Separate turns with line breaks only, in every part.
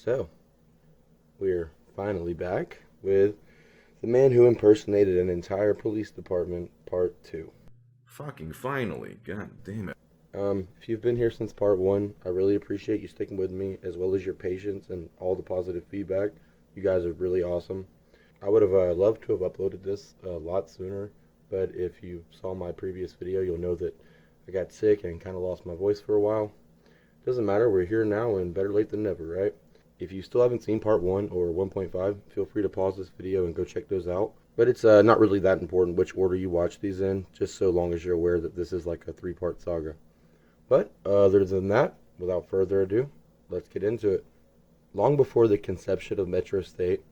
So, we're finally back with The Man Who Impersonated an Entire Police Department, Part 2.
Fucking finally. God damn it.
If you've been here since Part 1, I really appreciate you sticking with me, as well as your patience and all the positive feedback. You guys are really awesome. I would have loved to have uploaded this a lot sooner, but if you saw my previous video, you'll know that I got sick and kind of lost my voice for a while. Doesn't matter, we're here now and better late than never, right? If you still haven't seen Part 1 or 1.5, feel free to pause this video and go check those out. But it's not really that important which order you watch these in, just so long as you're aware that this is like a 3-part saga. But other than that, without further ado, let's get into it. Long before the conception of Metro State,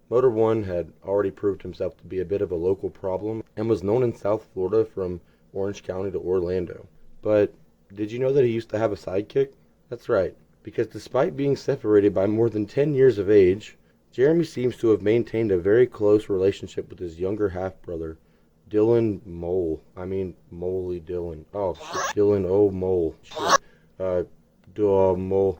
Motor One had already proved himself to be a bit of a local problem and was known in South Florida from Orange County to Orlando. But did you know that he used to have a sidekick? That's right, because despite being separated by more than 10 years of age, Jeremy seems to have maintained a very close relationship with his younger half-brother, Dylan Mole. I mean, Moley Dylan. Oh, shit. Dylan O. Mole. Shit. Mole.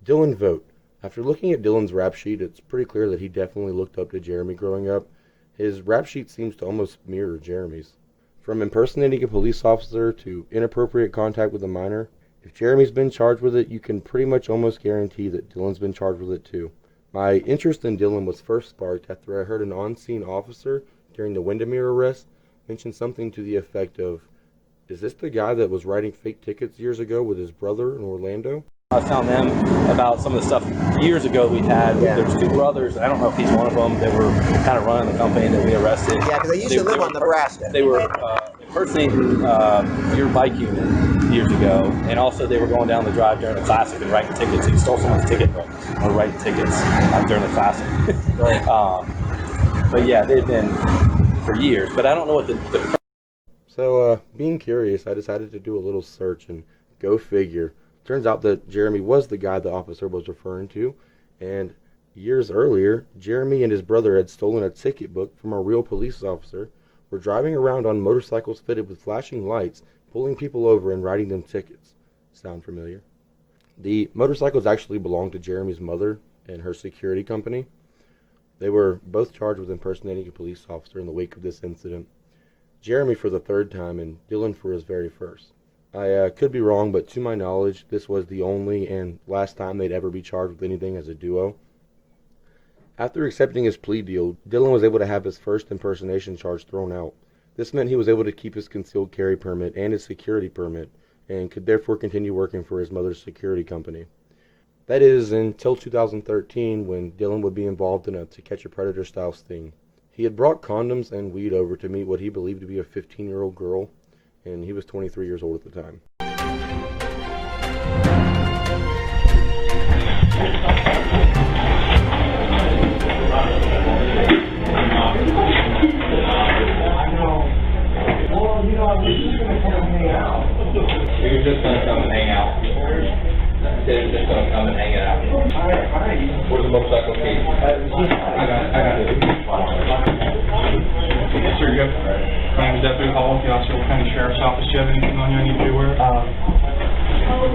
Dylan Vogt. After looking at Dylan's rap sheet, it's pretty clear that he definitely looked up to Jeremy growing up. His rap sheet seems to almost mirror Jeremy's. From impersonating a police officer to inappropriate contact with a minor, if Jeremy's been charged with it, you can pretty much almost guarantee that Dylan's been charged with it too. My interest in Dylan was first sparked after I heard an on-scene officer during the Windermere arrest mention something to the effect of, "Is this the guy that was writing fake tickets years ago with his brother in Orlando?"
I was telling them about some of the stuff years ago we had. Yeah. There was 2 brothers. I don't know if he's one of them. They were kind of running the company that we arrested.
Yeah, because they used to live on Nebraska.
They were impersonating your bike unit years ago, and also they were going down the drive during the classic and writing tickets. He stole someone's ticket book and were writing tickets during the classic.
Right.
But yeah, they've been for years. But I don't know what the
So, being curious, I decided to do a little search, and go figure. Turns out that Jeremy was the guy the officer was referring to, and years earlier, Jeremy and his brother had stolen a ticket book from a real police officer, were driving around on motorcycles fitted with flashing lights, pulling people over and writing them tickets. Sound familiar? The motorcycles actually belonged to Jeremy's mother and her security company. They were both charged with impersonating a police officer in the wake of this incident. Jeremy for the 3rd time and Dylan for his very first. I could be wrong, but to my knowledge, this was the only and last time they'd ever be charged with anything as a duo. After accepting his plea deal, Dylan was able to have his first impersonation charge thrown out. This meant he was able to keep his concealed carry permit and his security permit, and could therefore continue working for his mother's security company. That is, until 2013, when Dylan would be involved in a To Catch a Predator style sting. He had brought condoms and weed over to meet what he believed to be a 15-year-old girl, and he was 23 years old at the time.
Well, you know, I was just going to come and hang out.
We were just going to come and hang out. They were just going to come and hang out. Where's the motorcycle key? I got it.
Sir, you have my name is Dewitte Hall with the Osceola County Sheriff's Office. Do you have anything on you I need to be aware of?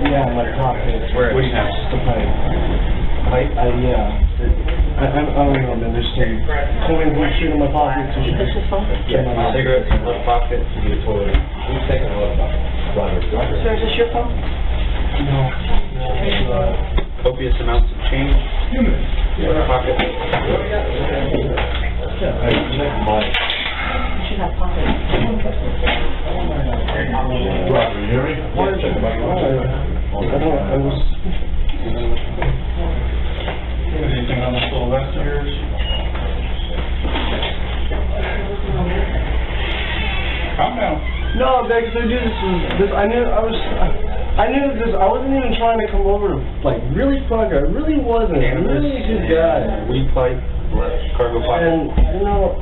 Yeah, my pocket.
What do you have?
Just a pipe. I don't even remember. There's some coin bullshit in my pocket.
Yeah, cigarettes in one pocket. Who's taking the left pocket?
Sir, is this your phone?
No.
Copious amounts of change.
Yeah, pocket.
Yeah, I checked mine.
You should have pockets.
Anything on this little vest of yours? Calm down.
No, because I do this. I knew this. I wasn't even trying to come over to like really fuck. I really wasn't. I'm really a good guy.
Weed pipe, cargo pocket.
And you know,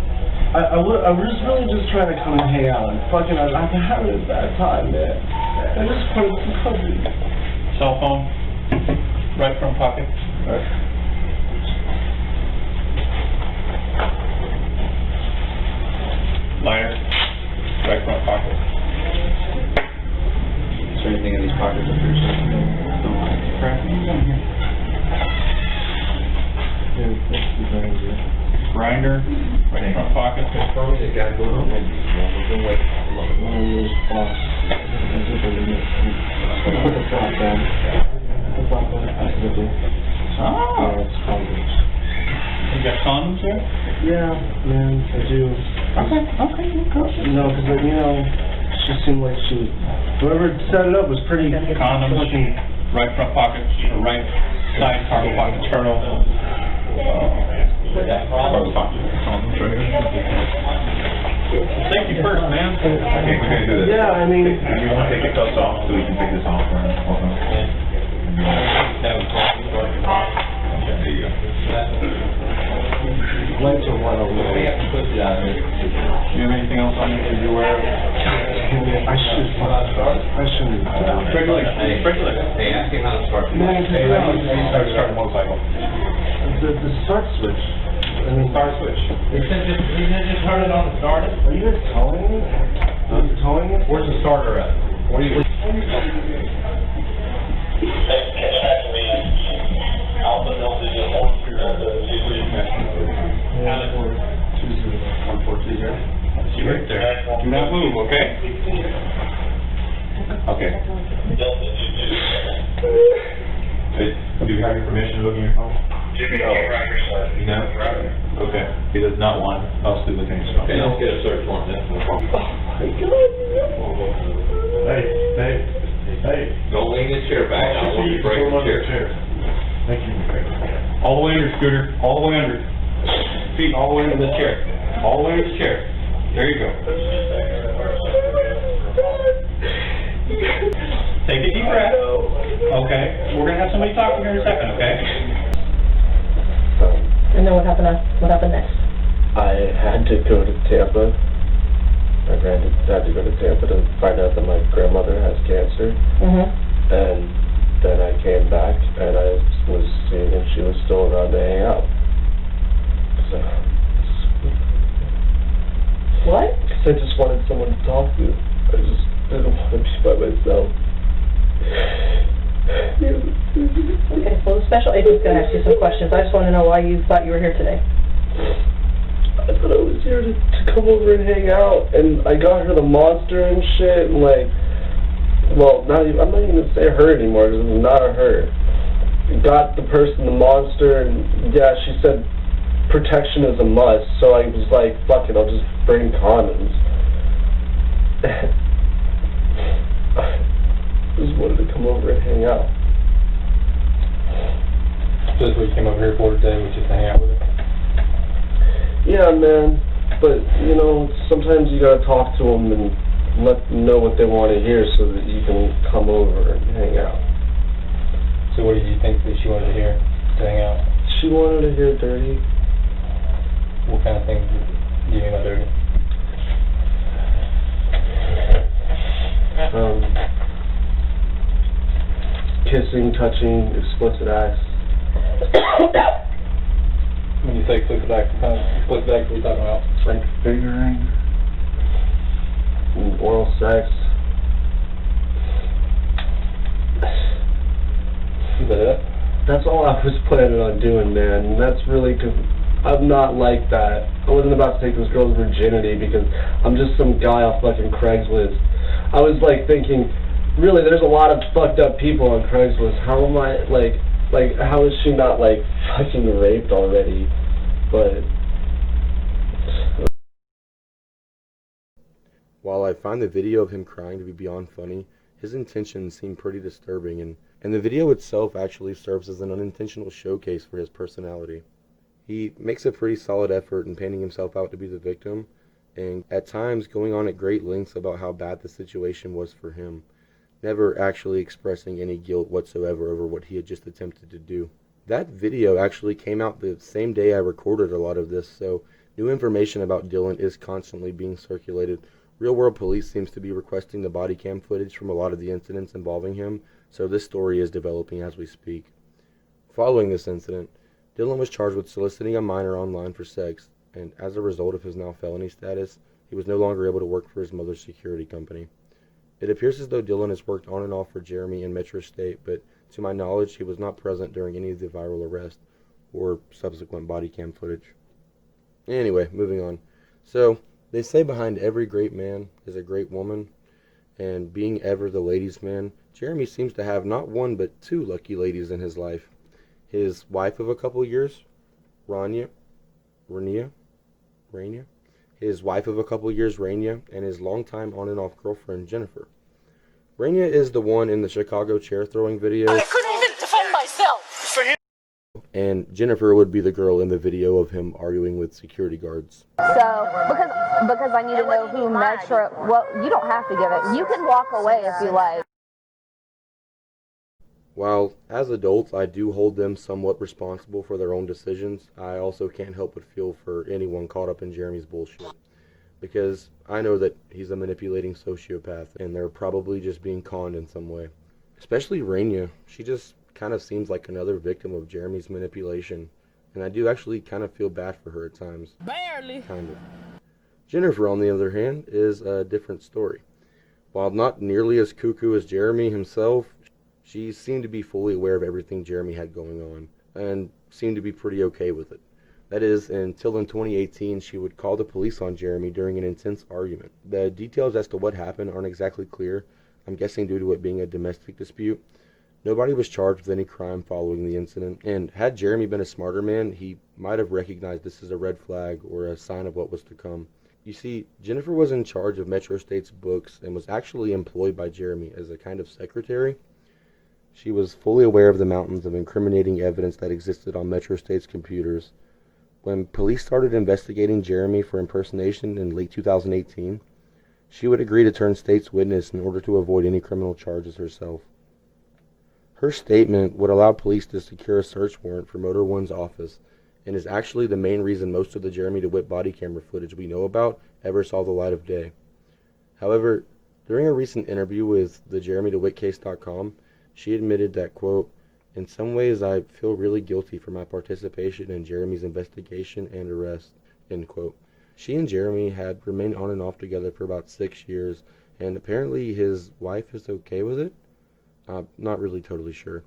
I was really just trying to come and hang out. And fucking, I've been having a bad time, man. I just wanted some company.
Cell phone, right front pocket.
Right.
Lighter, right front pocket.
Is there anything anything in these pockets up here, so.
Grinder, right front pocket.
Probably the guy going on. We've been waiting a lot.
Oh. You got condoms there?
Yeah, man, I do.
Okay, cool.
No, because, you know, she seemed like she, whoever set it up was pretty
Condoms,
fucking,
right front pocket, or right side cargo pocket, turtle. Cargo pocket. Condoms right here. Safety first, man.
Okay, we're gonna do this.
yeah, I mean,
You want to take your cuffs off so we can take this off, right?
That was
There you go.
lights are one over
we
there.
have to put it out here.
You have anything else on you that you're aware of?
I shouldn't.
Sprinkler.
Hey, ask him how to start.
Man,
Hey, how do you start a motorcycle?
the start switch. I mean,
Start switch.
He said just turn it on and start it.
are you guys towing it? Are you towing it?
Where's the starter at? What do you?
See right there. Do not move, okay?
Okay. Hey, do you have your permission to look in your phone? No? Okay. He does not want us to look in his phone.
Okay, let's get a search warrant then.
Hey.
Go lean his chair back. I want you to break the chair.
Thank you.
All the way under, Scooter. All the way under. Feet all the way into the chair. All the way into the chair. There you go. Take a deep breath. Okay. We're gonna have somebody talk to you here in a second, okay?
And then what happened next?
I had to go to Tampa. My granddad had to go to Tampa to find out that my grandmother has cancer.
Mm-hmm.
And then I came back and I was seeing if she was still around to hang out. So,
What?
I just wanted someone to talk to. I just didn't want to be by myself.
Okay, well, the special agent's gonna ask you some questions. I just wanna know why you thought you were here today.
I thought I was here to come over and hang out, and I got her the monster and shit, and like, well, I'm not even gonna say her anymore, because it's not a her. Got the person the monster, and yeah, she said protection is a must, so I was like, fuck it, I'll just bring condoms. I just wanted to come over and hang out.
So that's what you came over here for today, was just to hang out with her?
Yeah, man, but, you know, sometimes you gotta talk to them and let them know what they want to hear so that you can come over and hang out.
So what did you think that she wanted to hear to hang out?
She wanted to hear dirty.
What kind of things do you mean by dirty?
Kissing, touching, explicit acts.
When you say explicit acts, what kind of explicit acts are we talking about?
Like fingering, and oral sex.
Is that it?
That's all I was planning on doing, man. And that's really because I'm not like that. I wasn't about to take this girl's virginity because I'm just some guy off fucking Craigslist. I was like thinking, really, there's a lot of fucked up people on Craigslist. How am I, like, how is she not, like, fucking raped already? But...
While I find the video of him crying to be beyond funny, his intentions seem pretty disturbing, and the video itself actually serves as an unintentional showcase for his personality. He makes a pretty solid effort in painting himself out to be the victim, and at times going on at great lengths about how bad the situation was for him, never actually expressing any guilt whatsoever over what he had just attempted to do. That video actually came out the same day I recorded a lot of this, so new information about Dylan is constantly being circulated. Real World Police seems to be requesting the body cam footage from a lot of the incidents involving him, so this story is developing as we speak. Following this incident, Dylan was charged with soliciting a minor online for sex, and as a result of his now felony status, he was no longer able to work for his mother's security company. It appears as though Dylan has worked on and off for Jeremy in Metro State, but to my knowledge, he was not present during any of the viral arrest or subsequent body cam footage. Anyway, moving on. So, they say behind every great man is a great woman, and being ever the ladies' man, Jeremy seems to have not one but two lucky ladies in his life. His wife of a couple years, Rania, his wife of a couple years, Rania, and his longtime on and off girlfriend, Jennifer. Rania is the one in the Chicago chair throwing video.
I couldn't even defend myself. For him.
And Jennifer would be the girl in the video of him arguing with security guards.
So, because I need to know who Metro, well, you don't have to give it. You can walk away if you like.
While, as adults, I do hold them somewhat responsible for their own decisions, I also can't help but feel for anyone caught up in Jeremy's bullshit. Because I know that he's a manipulating sociopath, and they're probably just being conned in some way. Especially Rania. She just kind of seems like another victim of Jeremy's manipulation, and I do actually kind of feel bad for her at times.
Barely.
Kind of. Jennifer, on the other hand, is a different story. While not nearly as cuckoo as Jeremy himself, she seemed to be fully aware of everything Jeremy had going on, and seemed to be pretty okay with it. That is, until in 2018, she would call the police on Jeremy during an intense argument. The details as to what happened aren't exactly clear, I'm guessing due to it being a domestic dispute. Nobody was charged with any crime following the incident, and had Jeremy been a smarter man, he might have recognized this as a red flag or a sign of what was to come. You see, Jennifer was in charge of Metro State's books and was actually employed by Jeremy as a kind of secretary. She was fully aware of the mountains of incriminating evidence that existed on Metro State's computers. When police started investigating Jeremy for impersonation in late 2018, she would agree to turn state's witness in order to avoid any criminal charges herself. Her statement would allow police to secure a search warrant for Motor One's office, and is actually the main reason most of the Jeremy Dewitte body camera footage we know about ever saw the light of day. However, during a recent interview with the JeremyDeWitteCase.com, she admitted that, quote, "In some ways I feel really guilty for my participation in Jeremy's investigation and arrest," end quote. She and Jeremy had remained on and off together for about 6 years, and apparently his wife is okay with it? I'm not really totally sure.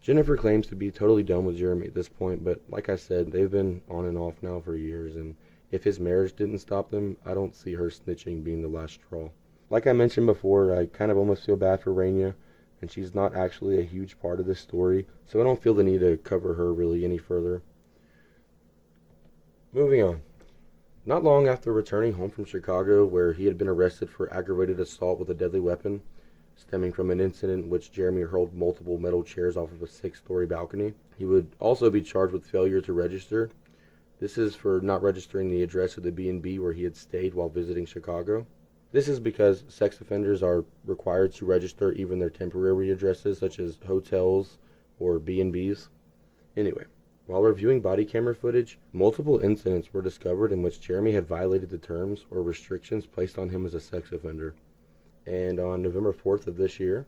Jennifer claims to be totally done with Jeremy at this point, but like I said, they've been on and off now for years, and if his marriage didn't stop them, I don't see her snitching being the last straw. Like I mentioned before, I kind of almost feel bad for Rania, and she's not actually a huge part of this story, so I don't feel the need to cover her really any further. Moving on. Not long after returning home from Chicago, where he had been arrested for aggravated assault with a deadly weapon, stemming from an incident in which Jeremy hurled multiple metal chairs off of a 6-story balcony, he would also be charged with failure to register. This is for not registering the address of the B&B where he had stayed while visiting Chicago. This is because sex offenders are required to register even their temporary addresses, such as hotels or B&Bs. Anyway, while reviewing body camera footage, multiple incidents were discovered in which Jeremy had violated the terms or restrictions placed on him as a sex offender. And on November 4th of this year,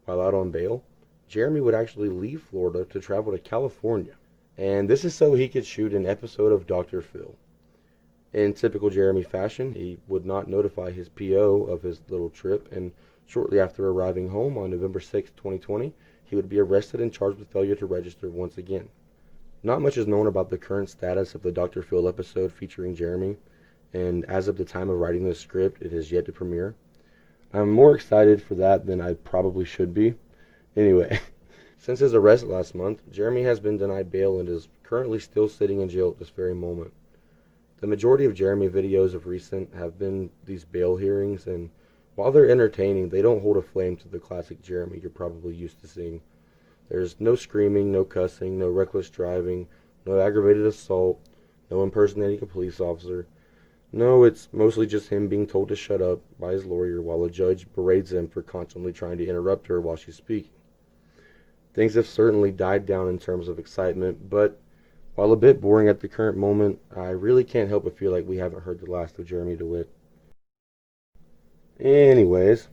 while out on bail, Jeremy would actually leave Florida to travel to California. And this is so he could shoot an episode of Dr.Phil. In typical Jeremy fashion, he would not notify his PO of his little trip, and shortly after arriving home on November 6, 2020, he would be arrested and charged with failure to register once again. Not much is known about the current status of the Dr. Phil episode featuring Jeremy, and as of the time of writing this script, it has yet to premiere. I'm more excited for that than I probably should be. Anyway, since his arrest last month, Jeremy has been denied bail and is currently still sitting in jail at this very moment. The majority of Jeremy videos of recent have been these bail hearings, and while they're entertaining, they don't hold a flame to the classic Jeremy you're probably used to seeing. There's no screaming, no cussing, no reckless driving, no aggravated assault, no impersonating a police officer. No, it's mostly just him being told to shut up by his lawyer while a judge berates him for constantly trying to interrupt her while she's speaking. Things have certainly died down in terms of excitement, but while a bit boring at the current moment, I really can't help but feel like we haven't heard the last of Jeremy Dewitte. Anyways,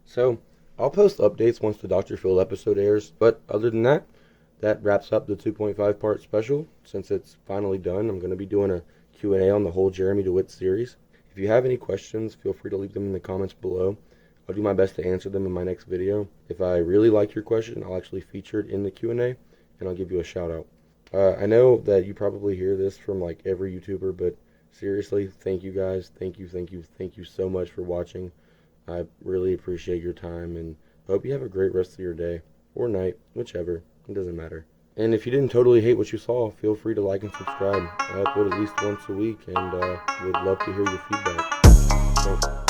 so I'll post updates once the Dr. Phil episode airs, but other than that, that wraps up the 2.5 part special. Since it's finally done, I'm going to be doing a Q&A on the whole Jeremy Dewitte series. If you have any questions, feel free to leave them in the comments below. I'll do my best to answer them in my next video. If I really like your question, I'll actually feature it in the Q&A, and I'll give you a shout out. I know that you probably hear this from like every YouTuber, but seriously, thank you guys. Thank you so much for watching. I really appreciate your time, and I hope you have a great rest of your day or night, whichever. It doesn't matter. And if you didn't totally hate what you saw, feel free to like and subscribe. I upload at least once a week, and would love to hear your feedback. Thanks.